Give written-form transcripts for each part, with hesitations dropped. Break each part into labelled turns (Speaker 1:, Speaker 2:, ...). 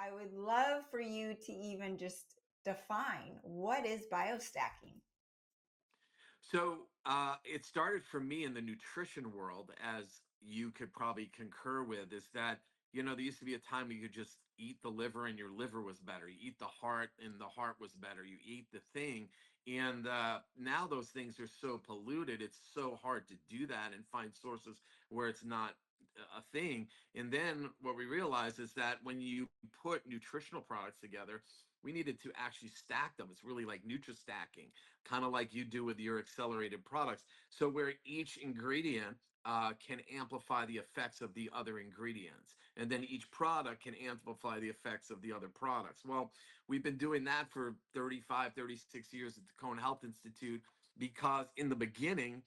Speaker 1: I would love for you to even just define what is biostacking.
Speaker 2: So it started for me in the nutrition world, as you could probably concur with, is that, there used to be a time where you could just eat the liver and your liver was better. You eat the heart and the heart was better. You eat the thing. And now those things are so polluted, it's so hard to do that and find sources where it's not a thing. And then what we realized is that when you put nutritional products together, we needed to actually stack them. It's really like nutri-stacking, kind of like you do with your accelerated products. So where each ingredient can amplify the effects of the other ingredients. And then each product can amplify the effects of the other products. Well, we've been doing that for 35, 36 years at the Cohn Health Institute because in the beginning,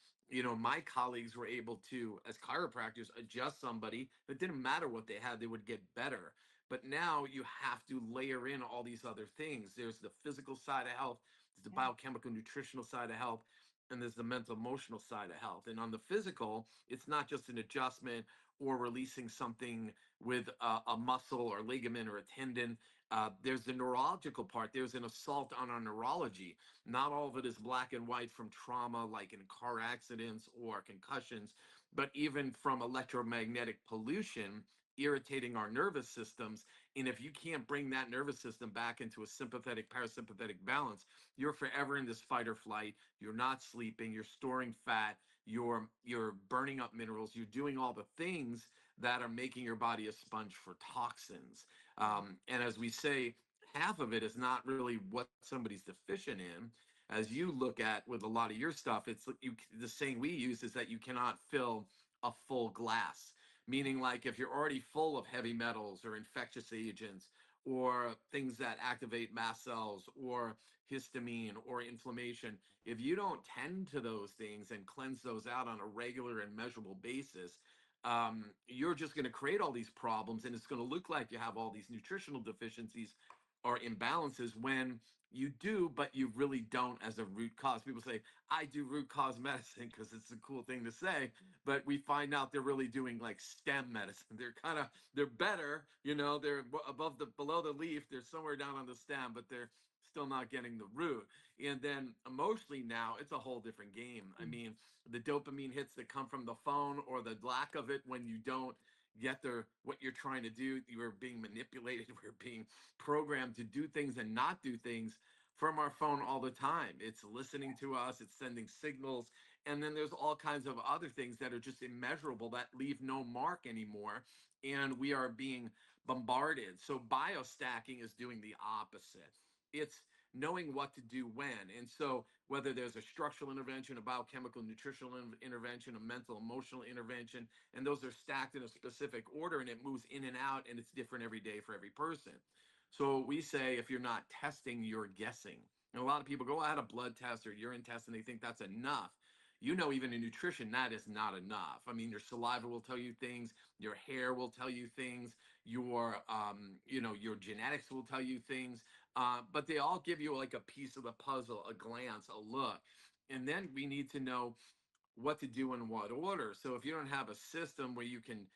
Speaker 2: my colleagues were able to, as chiropractors, adjust somebody. It didn't matter what they had, they would get better. But now you have to layer in all these other things. There's the physical side of health, there's the
Speaker 1: Yeah.
Speaker 2: biochemical nutritional side of health, and there's the mental emotional side of health. And on the physical, it's not just an adjustment or releasing something with a muscle or ligament or a tendon. There's the neurological part. There's an assault on our neurology. Not all of it is black and white from trauma, like in car accidents or concussions, but even from electromagnetic pollution irritating our nervous systems. And if you can't bring that nervous system back into a sympathetic parasympathetic balance, you're forever in this fight or flight. You're not sleeping, you're storing fat, you're burning up minerals, you're doing all the things that are making your body a sponge for toxins.
Speaker 1: Yeah.
Speaker 2: And as we say, half of it is not really what somebody's deficient in. As you look at with a lot of your stuff, it's the saying we use is that you cannot fill a full glass, meaning like if you're already full of heavy metals or infectious agents or things that activate mast cells or histamine or inflammation, if you don't tend to those things and cleanse those out on a regular and measurable basis, you're just going to create all these problems, and it's going to look like you have all these nutritional deficiencies or imbalances when you do, but you really don't as a root cause. People say, I do root cause medicine because it's a cool thing to say, but we find out they're really doing like stem medicine. They're better, they're below the leaf, they're somewhere down on the stem, but they're still not getting the root. And then emotionally now, it's a whole different game. I mean, the dopamine hits that come from the phone or the lack of it when you don't get what you're trying to do. You're being manipulated, we're being programmed to do things and not do things from our phone all the time. It's listening to us, it's sending signals, and then there's all kinds of other things that are just immeasurable that leave no mark anymore, and we are being bombarded. So biostacking is doing the opposite. It's knowing what to do when. And so whether there's a structural intervention, a biochemical nutritional intervention, a mental emotional intervention, and those are stacked in a specific order and it moves in and out and it's different every day for every person. So we say if you're not testing, you're guessing. And a lot of people go, I had a blood test or urine test, and they think that's enough. Even in nutrition, that is not enough. I mean, your saliva will tell you things, your hair will tell you things, your genetics will tell you things, but they all give you like a piece of the puzzle, a glance, a look. And then we need to know what to do in what order. So if you don't have a system where you can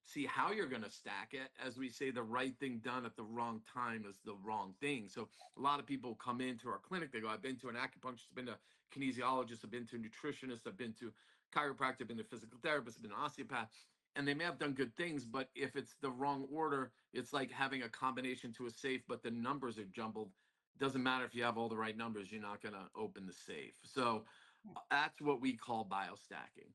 Speaker 2: see how you're going to stack it, as we say, the right thing done at the wrong time is the wrong thing. So a lot of people come into our clinic, they go, I've been to an acupuncturist, I've been to a kinesiologist, I've been to a nutritionist, I've been to chiropractor, I've been to a physical therapist, I've been to an osteopath, and they may have done good things, but if it's the wrong order, it's like having a combination to a safe, but the numbers are jumbled. Doesn't matter if you have all the right numbers, you're not going to open the safe. So that's what we call biostacking.